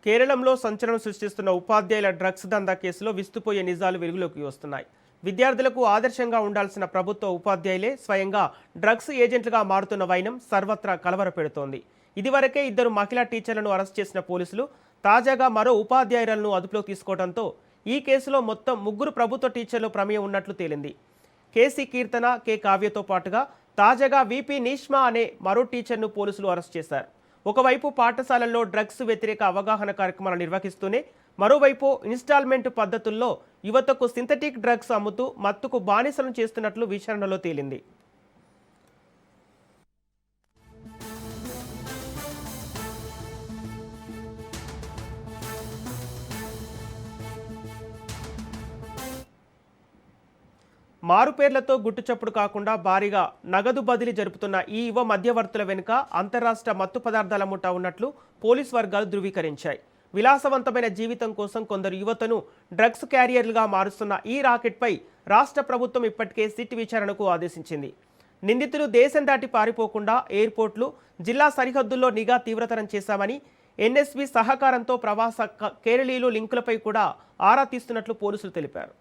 కేరళంలో సంచలనం సృష్టిస్తున్న ఉపాధ్యాయుల డ్రగ్స్ దందా కేసులో విస్తుపోయే నిజాలు వెలుగులోకి వస్తున్నాయి. విద్యార్థులకు ఆదర్శంగా ఉండాల్సిన ప్రభుత్వ ఉపాధ్యాయులే స్వయంగా డ్రగ్స్ ఏజెంట్లుగా మారుతున్న వైనం సర్వత్రా కలవరపెడుతోంది. ఇదివరకే 2 మహిళా టీచర్లను అరెస్ట్ చేసిన పోలీసులు తాజాగా మరో ఉపాధ్యాయురాలను అదుపులోకి తీసుకోవడంతో ఈ కేసులో మొత్తం 3 ప్రభుత్వ టీచర్లు ప్రమేయం ఉన్నట్లు తేలింది. కేసీ కీర్తన, కే కావ్యతో పాటుగా తాజాగా విపి నీష్మా అనే మరో టీచర్ను పోలీసులు అరెస్ట్ చేశారు. ఒకవైపు పాఠశాలల్లో డ్రగ్స్ వ్యతిరేక అవగాహన కార్యక్రమాలు నిర్వహిస్తూనే మరోవైపు ఇన్స్టాల్మెంట్ పద్ధతుల్లో యువతకు సింథటిక్ డ్రగ్స్ అమ్ముతూ మత్తుకు బానిసలను చేస్తున్నట్లు విచారణలో తేలింది. మారుపేర్లతో గుట్టుచప్పుడు కాకుండా భారీగా నగదు బదిలీ జరుపుతున్న ఈ యువ మధ్యవర్తుల వెనుక అంతర్రాష్ట్ర మత్తు పదార్థాల ముఠా ఉన్నట్లు పోలీస్ వర్గాలు ధృవీకరించాయి. విలాసవంతమైన జీవితం కోసం కొందరు యువతను డ్రగ్స్ క్యారియర్లుగా మారుస్తున్న ఈ రాకెట్పై రాష్ట్ర ప్రభుత్వం ఇప్పటికే సిట్ విచారణకు ఆదేశించింది. నిందితులు దేశం దాటి పారిపోకుండా ఎయిర్పోర్ట్లు, జిల్లా సరిహద్దుల్లో నిఘా తీవ్రతరం చేశామని, ఎన్ఎస్బి సహకారంతో ప్రవాస కేరళీయులు లింకులపై కూడా ఆరా తీస్తున్నట్లు పోలీసులు తెలిపారు.